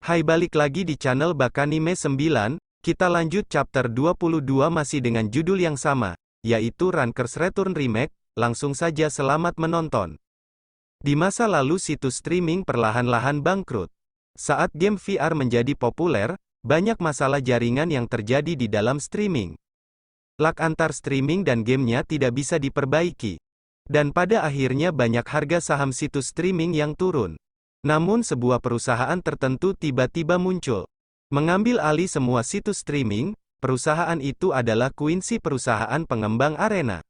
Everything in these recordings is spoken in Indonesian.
Hai, balik lagi di channel Bakanime 9, kita lanjut chapter 22 masih dengan judul yang sama, yaitu Rankers Return Remake. Langsung saja selamat menonton. Di masa lalu situs streaming perlahan-lahan bangkrut. Saat game VR menjadi populer, banyak masalah jaringan yang terjadi di dalam streaming. Lag antar streaming dan gamenya tidak bisa diperbaiki. Dan pada akhirnya banyak harga saham situs streaming yang turun. Namun sebuah perusahaan tertentu tiba-tiba muncul. Mengambil alih semua situs streaming, perusahaan itu adalah Quincy, perusahaan pengembang arena.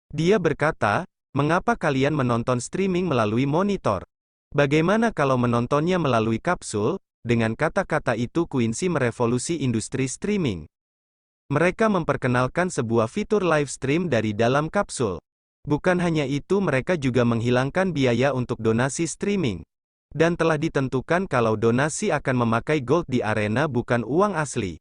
Dia berkata, "Mengapa kalian menonton streaming melalui monitor? Bagaimana kalau menontonnya melalui kapsul?" Dengan kata-kata itu Quincy merevolusi industri streaming. Mereka memperkenalkan sebuah fitur live stream dari dalam kapsul. Bukan hanya itu, mereka juga menghilangkan biaya untuk donasi streaming. Dan telah ditentukan kalau donasi akan memakai gold di arena, bukan uang asli.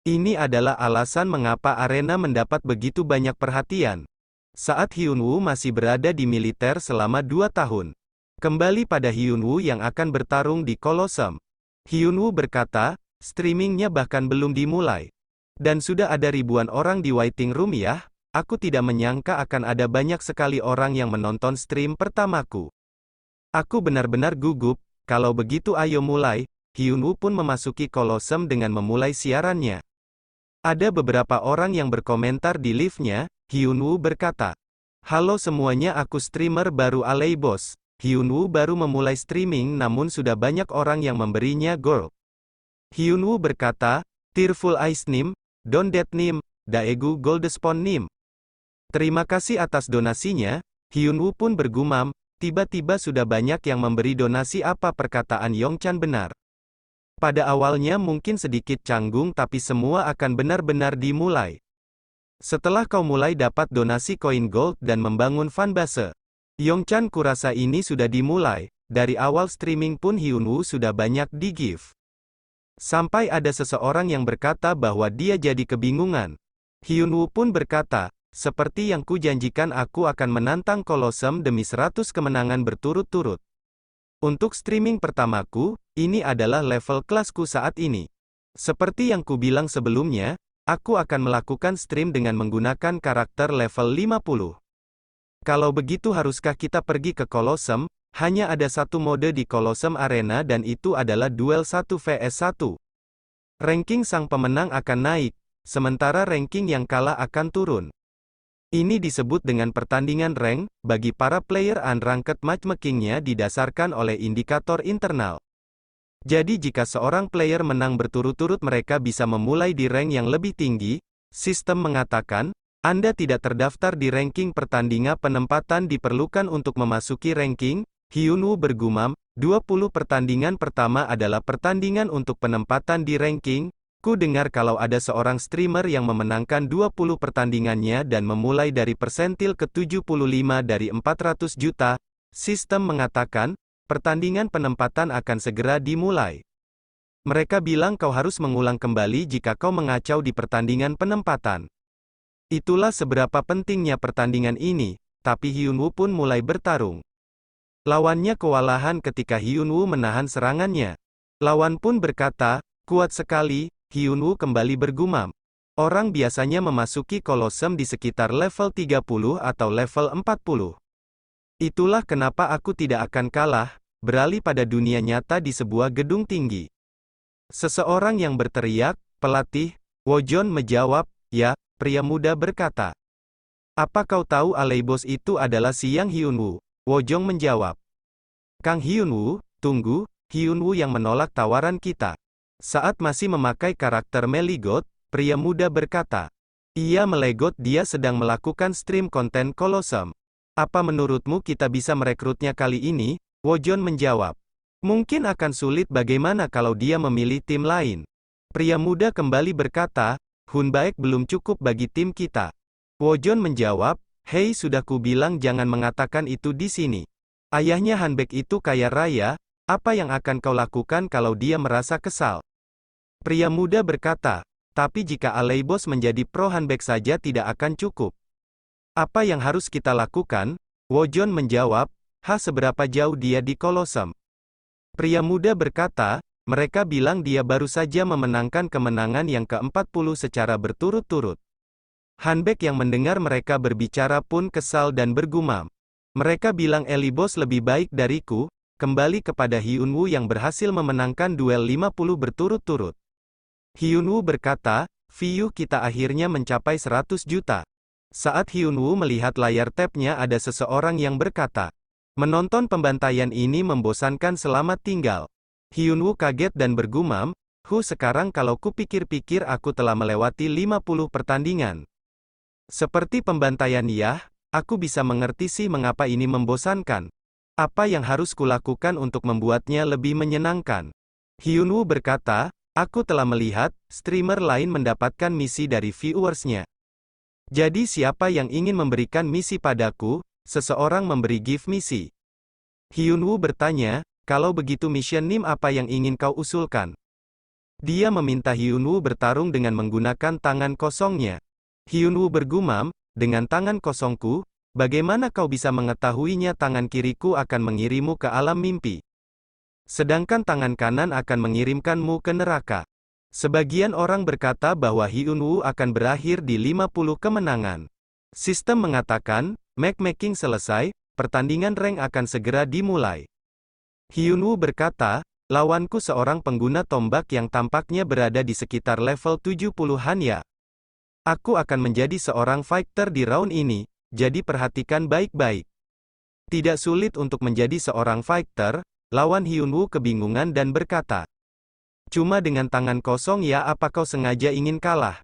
Ini adalah alasan mengapa arena mendapat begitu banyak perhatian. Saat Hyunwoo masih berada di militer selama 2 tahun. Kembali pada Hyunwoo yang akan bertarung di Colosseum. Hyunwoo berkata, "Streamingnya bahkan belum dimulai. Dan sudah ada ribuan orang di waiting room ya. Aku tidak menyangka akan ada banyak sekali orang yang menonton stream pertamaku. Aku benar-benar gugup. Kalau begitu ayo mulai." Hyunwoo pun memasuki Colosseum dengan memulai siarannya. Ada beberapa orang yang berkomentar di live-nya. Hyunwoo berkata, "Halo semuanya, aku streamer baru Aleibos." Hyunwoo baru memulai streaming namun sudah banyak orang yang memberinya gold. Hyunwoo berkata, "Tearful Eyes Nim, Don't Dead Nim, Daegu Goldspon Nim." Terima kasih atas donasinya. Hyunwoo pun bergumam, "Tiba-tiba sudah banyak yang memberi donasi." Apa perkataan Yongchan benar? Pada awalnya mungkin sedikit canggung, tapi semua akan benar-benar dimulai. Setelah kau mulai dapat donasi koin gold dan membangun fanbase. Yongchan, kurasa ini sudah dimulai. Dari awal streaming pun Hyunwoo sudah banyak di-give. Sampai ada seseorang yang berkata bahwa dia jadi kebingungan. Hyunwoo pun berkata, "Seperti yang kujanjikan, aku akan menantang Colosseum demi 100 kemenangan berturut-turut. Untuk streaming pertamaku, ini adalah level kelasku saat ini. Seperti yang kubilang sebelumnya, aku akan melakukan stream dengan menggunakan karakter level 50. Kalau begitu haruskah kita pergi ke Colosseum? Hanya ada satu mode di Colosseum Arena dan itu adalah duel 1 vs 1. Ranking sang pemenang akan naik, sementara ranking yang kalah akan turun. Ini disebut dengan pertandingan rank. Bagi para player, unranked matchmakingnya didasarkan oleh indikator internal. Jadi jika seorang player menang berturut-turut, mereka bisa memulai di rank yang lebih tinggi. Sistem mengatakan, Anda tidak terdaftar di ranking pertandingan. Penempatan diperlukan untuk memasuki ranking. Hyunwoo bergumam, 20 pertandingan pertama adalah pertandingan untuk penempatan di ranking. Ku dengar kalau ada seorang streamer yang memenangkan 20 pertandingannya dan memulai dari persentil ke-75 dari 400 juta. Sistem mengatakan, pertandingan penempatan akan segera dimulai. Mereka bilang kau harus mengulang kembali jika kau mengacau di pertandingan penempatan. Itulah seberapa pentingnya pertandingan ini, tapi Hyunwoo pun mulai bertarung. Lawannya kewalahan ketika Hyunwoo menahan serangannya. Lawan pun berkata, "Kuat sekali." Hyunwoo kembali bergumam. Orang biasanya memasuki Colosseum di sekitar level 30 atau level 40. Itulah kenapa aku tidak akan kalah. Beralih pada dunia nyata di sebuah gedung tinggi. Seseorang yang berteriak, "Pelatih." Wojong menjawab, "Ya." Pria muda berkata, "Apa kau tahu Aleibos itu adalah Siang Hyunwoo?" Wojong menjawab, "Kang Hyunwoo, tunggu." Hyunwoo yang menolak tawaran kita. Saat masih memakai karakter Meligot, pria muda berkata, "Ia melegot, dia sedang melakukan stream konten Colosseum. Apa menurutmu kita bisa merekrutnya kali ini?" Wojong menjawab, "Mungkin akan sulit. Bagaimana kalau dia memilih tim lain?" Pria muda kembali berkata, "Hunbaek belum cukup bagi tim kita." Wojong menjawab, "Hei, sudah ku bilang jangan mengatakan itu di sini. Ayahnya Hanbaek itu kaya raya. Apa yang akan kau lakukan kalau dia merasa kesal?" Pria muda berkata, "Tapi jika Aleibos menjadi pro Hanbaek saja tidak akan cukup. Apa yang harus kita lakukan?" Wojong menjawab, "Seberapa jauh dia di Colosseum?" Pria muda berkata, Mereka bilang dia baru saja memenangkan kemenangan yang ke-40 secara berturut-turut. Hanbek yang mendengar mereka berbicara pun kesal dan bergumam. Mereka bilang Elibos lebih baik dariku, kembali kepada Hyunwoo yang berhasil memenangkan duel 50 berturut-turut. Hyunwoo berkata, "View kita akhirnya mencapai 100 juta. Saat Hyunwoo melihat layar tab-nya ada seseorang yang berkata, "Menonton pembantaian ini membosankan, selamat tinggal." Hyunwoo kaget dan bergumam, sekarang kalau kupikir-pikir aku telah melewati 50 pertandingan. Seperti pembantaian ya, aku bisa mengerti sih mengapa ini membosankan. Apa yang harus kulakukan untuk membuatnya lebih menyenangkan?" Hyunwoo berkata, "Aku telah melihat, streamer lain mendapatkan misi dari viewersnya. Jadi siapa yang ingin memberikan misi padaku?" Seseorang memberi gift misi. Hyunwoo bertanya, "Kalau begitu mission name apa yang ingin kau usulkan?" Dia meminta Hyunwoo bertarung dengan menggunakan tangan kosongnya. Hyunwoo bergumam, "Dengan tangan kosongku, bagaimana kau bisa mengetahuinya? Tangan kiriku akan mengirimu ke alam mimpi. Sedangkan tangan kanan akan mengirimkanmu ke neraka." Sebagian orang berkata bahwa Hyunwoo akan berakhir di 50 kemenangan. Sistem mengatakan, matchmaking selesai, pertandingan rank akan segera dimulai. Hyunwoo berkata, "Lawanku seorang pengguna tombak yang tampaknya berada di sekitar level 70-an ya. Aku akan menjadi seorang fighter di round ini, jadi perhatikan baik-baik." Tidak sulit untuk menjadi seorang fighter, lawan Hyunwoo kebingungan dan berkata, "Cuma dengan tangan kosong ya, apa kau sengaja ingin kalah?"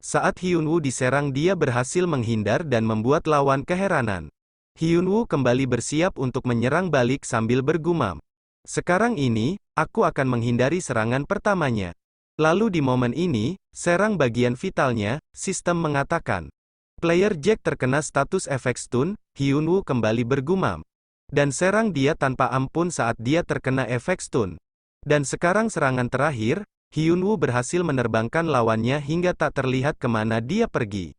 Saat Hyunwoo diserang dia berhasil menghindar dan membuat lawan keheranan. Hyunwoo kembali bersiap untuk menyerang balik sambil bergumam, "Sekarang ini, aku akan menghindari serangan pertamanya." Lalu di momen ini, serang bagian vitalnya, sistem mengatakan. Player Jack terkena status efek stun, Hyunwoo kembali bergumam. Dan serang dia tanpa ampun saat dia terkena efek stun. Dan sekarang serangan terakhir, Hyunwoo berhasil menerbangkan lawannya hingga tak terlihat kemana dia pergi.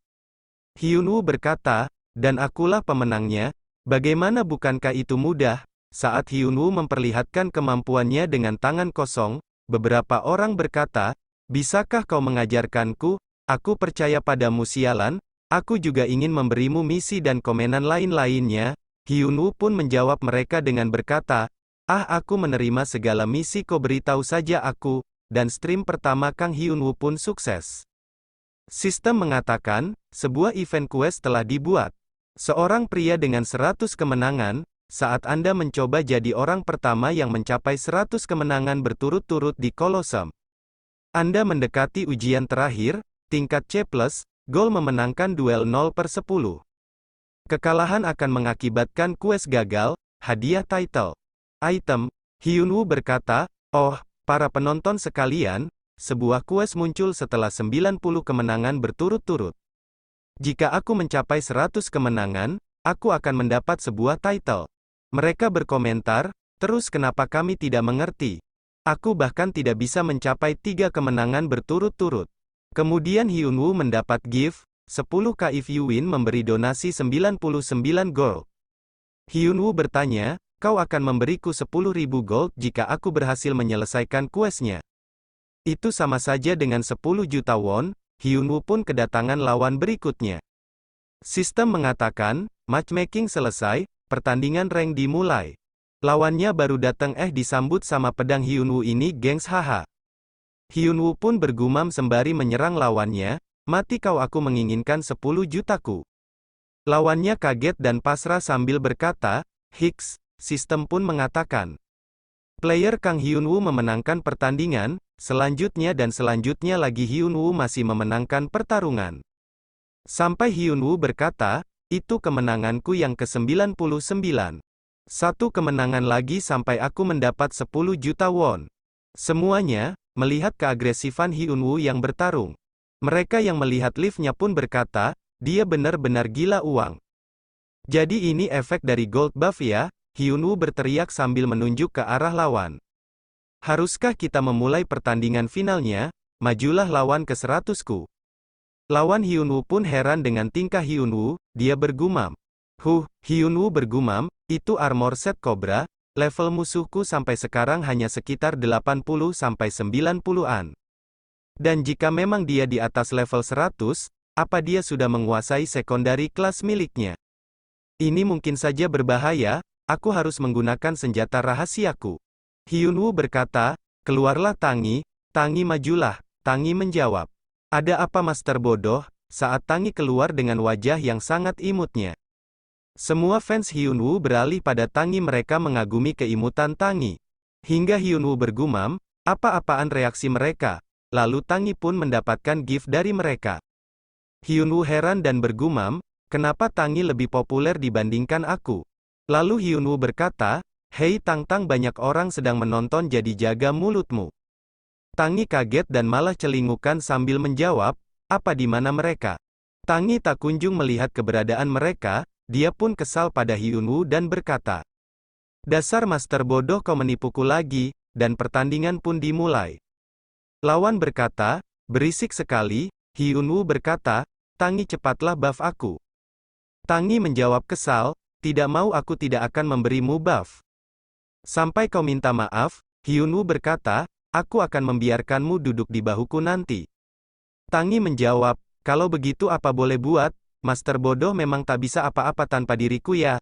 Hyunwoo berkata, "Dan akulah pemenangnya, bagaimana bukankah itu mudah?" Saat Hyunwoo memperlihatkan kemampuannya dengan tangan kosong, beberapa orang berkata, "Bisakah kau mengajarkanku? Aku percaya padamu sialan, aku juga ingin memberimu misi dan komenan lain-lainnya." Hyunwoo pun menjawab mereka dengan berkata, Aku menerima segala misi, kau beritahu saja aku." Dan stream pertama Kang Hyunwoo pun sukses. Sistem mengatakan, sebuah event quest telah dibuat. Seorang pria dengan 100 kemenangan, saat Anda mencoba jadi orang pertama yang mencapai 100 kemenangan berturut-turut di Colosseum. Anda mendekati ujian terakhir, tingkat C+, goal memenangkan duel 0/10. Kekalahan akan mengakibatkan quest gagal, hadiah title. Item, Hyunwoo berkata, "Oh, para penonton sekalian, sebuah quest muncul setelah 90 kemenangan berturut-turut. Jika aku mencapai 100 kemenangan, aku akan mendapat sebuah title." Mereka berkomentar, "Terus kenapa kami tidak mengerti? Aku bahkan tidak bisa mencapai 3 kemenangan berturut-turut." Kemudian Hyunwoo mendapat gift, 10k if you win, memberi donasi 99 gold. Hyunwoo bertanya, "Kau akan memberiku 10.000 gold jika aku berhasil menyelesaikan questnya?" Itu sama saja dengan 10 juta won. Hyunwoo pun kedatangan lawan berikutnya. Sistem mengatakan, matchmaking selesai, pertandingan rank dimulai. Lawannya baru datang disambut sama pedang Hyunwoo ini, gengs, haha. Hyunwoo pun bergumam sembari menyerang lawannya, "Mati kau, aku menginginkan 10 jutaku." Lawannya kaget dan pasrah sambil berkata, "Hiks." Sistem pun mengatakan, player Kang Hyunwoo memenangkan pertandingan, selanjutnya dan selanjutnya lagi Hyunwoo masih memenangkan pertarungan. Sampai Hyunwoo berkata, "Itu kemenanganku yang ke-99. Satu kemenangan lagi sampai aku mendapat 10 juta won." Semuanya melihat keagresifan Hyunwoo yang bertarung. Mereka yang melihat liftnya pun berkata, "Dia benar-benar gila uang." "Jadi ini efek dari gold buff ya?" Hyunwoo berteriak sambil menunjuk ke arah lawan. "Haruskah kita memulai pertandingan finalnya? Majulah lawan ke-100ku." Lawan Hyunwoo pun heran dengan tingkah Hyunwoo, dia bergumam. Hyunwoo bergumam, "Itu armor set Cobra, Level musuhku sampai sekarang hanya sekitar 80-90-an. Dan jika memang dia di atas level 100, apa dia sudah menguasai secondary kelas miliknya? Ini mungkin saja berbahaya, aku harus menggunakan senjata rahasiaku. Hyunwoo berkata, keluarlah Tangi, Tangi majulah, Tangi menjawab. Ada apa Master Bodoh? Saat Tangi keluar dengan wajah yang sangat imutnya. Semua fans Hyunwoo beralih pada Tangi, mereka mengagumi keimutan Tangi. Hingga Hyunwoo bergumam, apa-apaan reaksi mereka, lalu Tangi pun mendapatkan gift dari mereka. Hyunwoo heran dan bergumam, kenapa Tangi lebih populer dibandingkan aku? Lalu Hyunwoo berkata, hei Tang-Tang, banyak orang sedang menonton jadi jaga mulutmu. Tangi kaget dan malah celingukan sambil menjawab, apa di mana mereka? Tangi tak kunjung melihat keberadaan mereka, dia pun kesal pada Hyunwoo dan berkata, dasar Master Bodoh, kau menipuku lagi, dan pertandingan pun dimulai. Lawan berkata, berisik sekali. Hyunwoo berkata, Tangi cepatlah buff aku. Tangi menjawab kesal, tidak mau, aku tidak akan memberimu buff. Sampai kau minta maaf, Hyunwoo berkata, aku akan membiarkanmu duduk di bahuku nanti. Tangi menjawab, kalau begitu apa boleh buat, Master Bodoh memang tak bisa apa-apa tanpa diriku ya.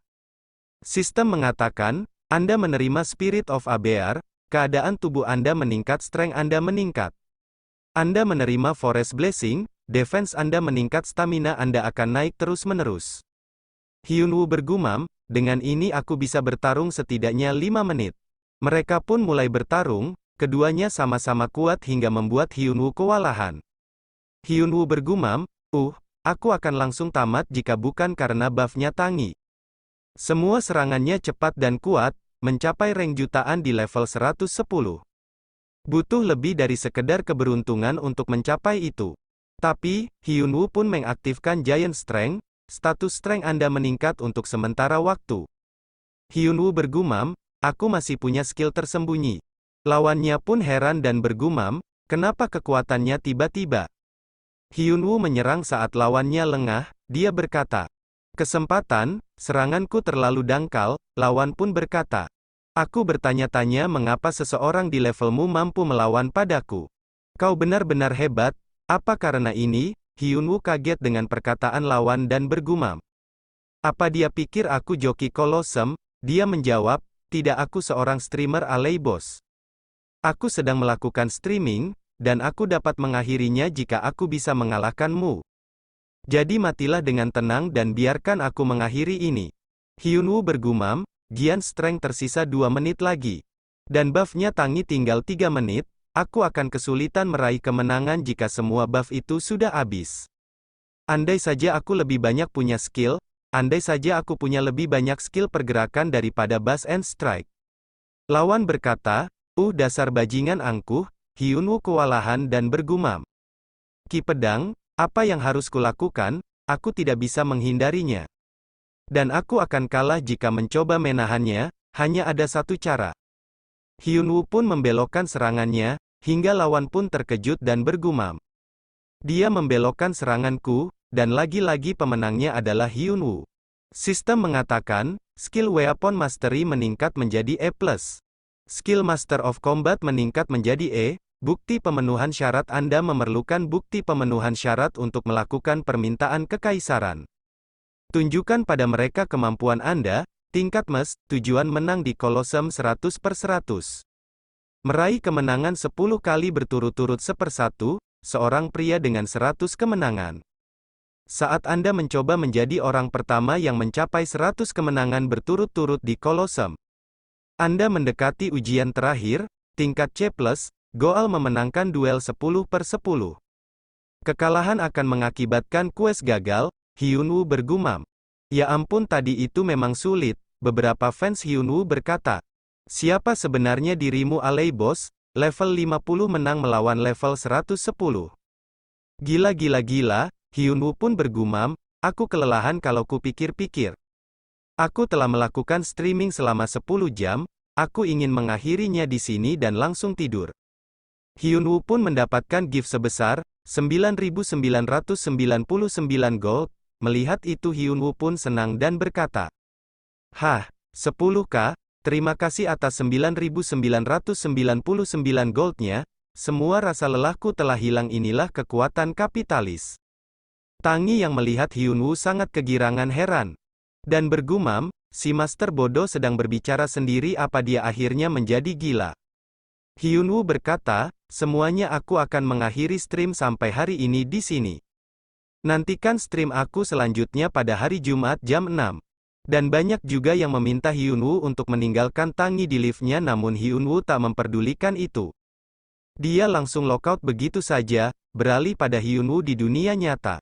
Sistem mengatakan, Anda menerima Spirit of a Bear, keadaan tubuh Anda meningkat, strength Anda meningkat. Anda menerima Forest Blessing, defense Anda meningkat, stamina Anda akan naik terus-menerus. Hyunwoo bergumam, dengan ini aku bisa bertarung setidaknya 5 menit. Mereka pun mulai bertarung, keduanya sama-sama kuat hingga membuat Hyunwoo kewalahan. Hyunwoo bergumam, aku akan langsung tamat jika bukan karena buff-nya Tangi. Semua serangannya cepat dan kuat, mencapai rank jutaan di level 110. Butuh lebih dari sekedar keberuntungan untuk mencapai itu. Tapi, Hyunwoo pun mengaktifkan Giant Strength, status strength Anda meningkat untuk sementara waktu. Hyunwoo bergumam, aku masih punya skill tersembunyi. Lawannya pun heran dan bergumam, kenapa kekuatannya tiba-tiba? Hyunwoo menyerang saat lawannya lengah, dia berkata, kesempatan, seranganku terlalu dangkal, lawan pun berkata, aku bertanya-tanya mengapa seseorang di levelmu mampu melawan padaku. Kau benar-benar hebat, apa karena ini? Hyunwoo kaget dengan perkataan lawan dan bergumam. Apa dia pikir aku joki kolosem? Dia menjawab, tidak, aku seorang streamer alay bos. Aku sedang melakukan streaming, dan aku dapat mengakhirinya jika aku bisa mengalahkanmu. Jadi matilah dengan tenang dan biarkan aku mengakhiri ini. Hyunwoo bergumam, Giant Strength tersisa 2 menit lagi. Dan buff-nya Tangi tinggal 3 menit, aku akan kesulitan meraih kemenangan jika semua buff itu sudah habis. Andai saja aku lebih banyak punya skill, andai saja aku punya lebih banyak skill pergerakan daripada Bash and Strike. Lawan berkata, dasar bajingan angkuh. Hyunwoo kewalahan dan bergumam. Ki pedang, apa yang harus kulakukan? Aku tidak bisa menghindarinya. Dan aku akan kalah jika mencoba menahannya, hanya ada satu cara. Hyunwoo pun membelokkan serangannya, hingga lawan pun terkejut dan bergumam. Dia membelokkan seranganku, dan lagi-lagi pemenangnya adalah Hyunwoo. Sistem mengatakan, skill Weapon Mastery meningkat menjadi E+. Skill Master of Combat meningkat menjadi E, bukti pemenuhan syarat Anda memerlukan bukti pemenuhan syarat untuk melakukan permintaan kekaisaran. Tunjukkan pada mereka kemampuan Anda, tingkat MES, tujuan menang di Kolosem 100/100. Meraih kemenangan 10 kali berturut-turut 1/1, seorang pria dengan 100 kemenangan. Saat Anda mencoba menjadi orang pertama yang mencapai 100 kemenangan berturut-turut di Kolosem, Anda mendekati ujian terakhir, tingkat C+, Goal memenangkan duel 10/10. Kekalahan akan mengakibatkan quest gagal, Hyunwoo bergumam. Ya ampun, tadi itu memang sulit, beberapa fans Hyunwoo berkata. Siapa sebenarnya dirimu alay bos? Level 50 menang melawan level 110. Gila, Hyunwoo pun bergumam, aku kelelahan kalau kupikir-pikir. Aku telah melakukan streaming selama 10 jam, aku ingin mengakhirinya di sini dan langsung tidur. Hyunwoo pun mendapatkan gift sebesar 9.999 gold. Melihat itu Hyunwoo pun senang dan berkata, 10k, Terima kasih atas 9.999 goldnya, semua rasa lelahku telah hilang. Inilah kekuatan kapitalis. Tangi yang melihat Hyunwoo sangat kegirangan heran. Dan bergumam, si master bodoh sedang berbicara sendiri, apa dia akhirnya menjadi gila. Hyunwoo berkata, semuanya aku akan mengakhiri stream sampai hari ini di sini. Nantikan stream aku selanjutnya pada hari Jumat jam 6. Dan banyak juga yang meminta Hyunwoo untuk meninggalkan Tangi di liftnya, namun Hyunwoo tak memperdulikan itu. Dia langsung lockout begitu saja, beralih pada Hyunwoo di dunia nyata.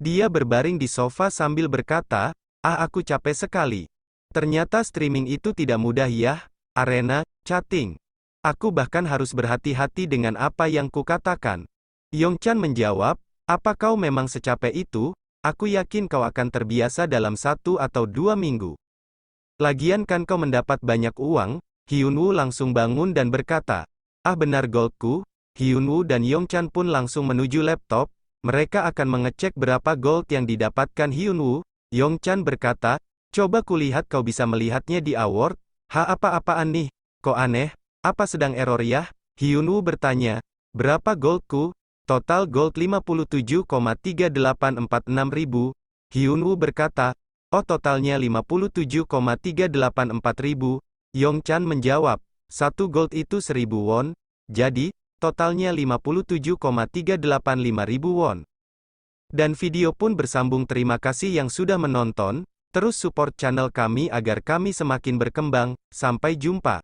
Dia berbaring di sofa sambil berkata, aku capek sekali. Ternyata streaming itu tidak mudah ya, arena, chatting. Aku bahkan harus berhati-hati dengan apa yang kukatakan. Yongchan menjawab, apa kau memang secapek itu? Aku yakin kau akan terbiasa dalam 1 atau 2 minggu. Lagian kan kau mendapat banyak uang. Hyunwoo langsung bangun dan berkata, benar goldku. Hyunwoo dan Yongchan pun langsung menuju laptop. Mereka akan mengecek berapa gold yang didapatkan Hyunwoo. Yongchan berkata, coba kulihat kau bisa melihatnya di award. Apa-apaan nih? Kok aneh? Apa sedang error ya? Hyunwoo bertanya, berapa goldku? Total gold 57,3846 ribu. Hyunwoo berkata, totalnya 57,384 ribu. Yongchan menjawab, 1 gold itu 1000 won, jadi, totalnya 57,385 ribu won. Dan video pun bersambung. Terima kasih yang sudah menonton, terus support channel kami agar kami semakin berkembang. Sampai jumpa.